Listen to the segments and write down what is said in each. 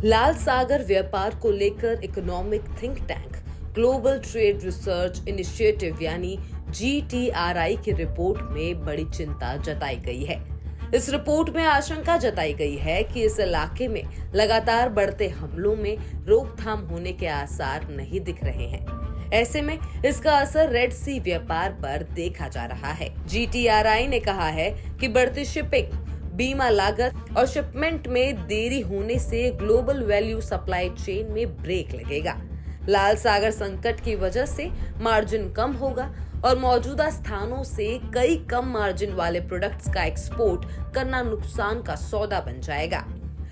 लाल सागर व्यापार को लेकर economic think tank global trade research initiative यानी GTRI की रिपोर्ट में बड़ी चिंता जताई गई है। इस रिपोर्ट में आशंका जताई गई है कि इस इलाके में लगातार बढ़ते हमलों में रोकथाम होने के आसार नहीं दिख रहे हैं। ऐसे में इसका असर रेड सी व्यापार पर देखा जा रहा है। GTRI ने कहा है कि बढ़ती शिपिंग, बीमा लागत और शिपमेंट में देरी होने से ग्लोबल वैल्यू सप्लाई चेन में ब्रेक लगेगा। लाल सागर संकट की वजह से मार्जिन कम होगा और मौजूदा स्थानों से कई कम मार्जिन वाले प्रोडक्ट्स का एक्सपोर्ट करना नुकसान का सौदा बन जाएगा।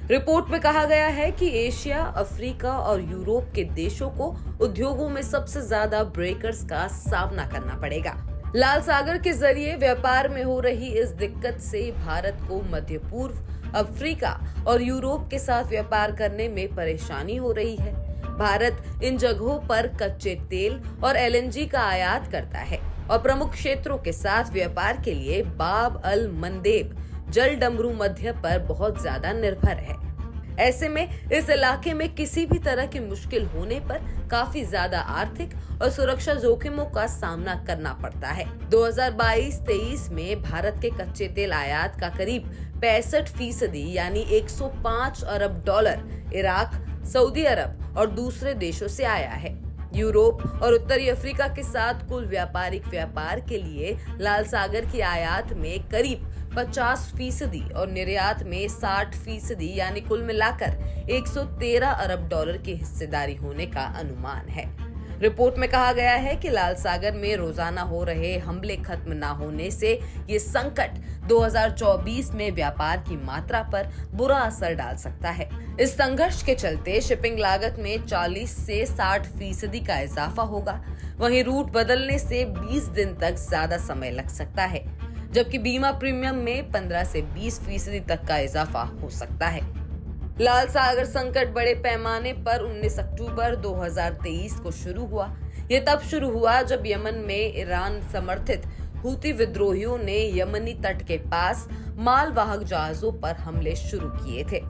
रिपोर्ट में कहा गया है कि एशिया, अफ्रीका और यूरोप के देशों को उद्योगों में सबसे ज्यादा ब्रेकर्स का सामना करना पड़ेगा। लाल सागर के जरिए व्यापार में हो रही इस दिक्कत से भारत को मध्य पूर्व, अफ्रीका और यूरोप के साथ व्यापार करने में परेशानी हो रही है। भारत इन जगहों पर कच्चे तेल और LNG का आयात करता है और प्रमुख क्षेत्रों के साथ व्यापार के लिए बाब अल मंदेब जल डमरू मध्य पर बहुत ज्यादा निर्भर है। ऐसे में इस इलाके में किसी भी तरह की मुश्किल होने पर काफी ज्यादा आर्थिक और सुरक्षा जोखिमों का सामना करना पड़ता है। 2022-23 में भारत के कच्चे तेल आयात का करीब 65% यानी 105 अरब डॉलर इराक, सऊदी अरब और दूसरे देशों से आया है। यूरोप और उत्तरी अफ्रीका के साथ कुल व्यापारिक व्यापार के लिए लाल सागर की आयात में करीब 50% और निर्यात में 60% यानी कुल मिलाकर 113 अरब डॉलर की हिस्सेदारी होने का अनुमान है। रिपोर्ट में कहा गया है कि लाल सागर में रोजाना हो रहे हमले खत्म न होने से ये संकट 2024 में व्यापार की मात्रा पर बुरा असर डाल सकता है। इस संघर्ष के चलते शिपिंग लागत में 40 से 60% का इजाफा होगा। वहीं रूट बदलने से 20 दिन तक ज्यादा समय लग सकता है, जबकि बीमा प्रीमियम में 15 से 20% तक का इजाफा हो सकता है। लाल सागर संकट बड़े पैमाने पर 19 अक्टूबर 2023 को शुरू हुआ। ये तब शुरू हुआ जब यमन में ईरान समर्थित हूती विद्रोहियों ने यमनी तट के पास मालवाहक जहाजों पर हमले शुरू किए थे।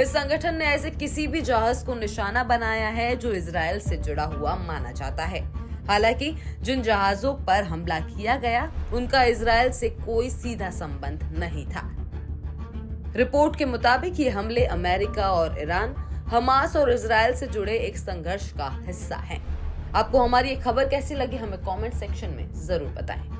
इस संगठन ने ऐसे किसी भी जहाज को निशाना बनाया है जो इजराइल से जुड़ा हुआ माना जाता है। हालांकि जिन जहाजों पर हमला किया गया उनका इजराइल से कोई सीधा संबंध नहीं था। रिपोर्ट के मुताबिक ये हमले अमेरिका और ईरान, हमास और इजराइल से जुड़े एक संघर्ष का हिस्सा हैं। आपको हमारी ये खबर कैसी लगी हमें कमेंट सेक्शन में जरूर बताएं।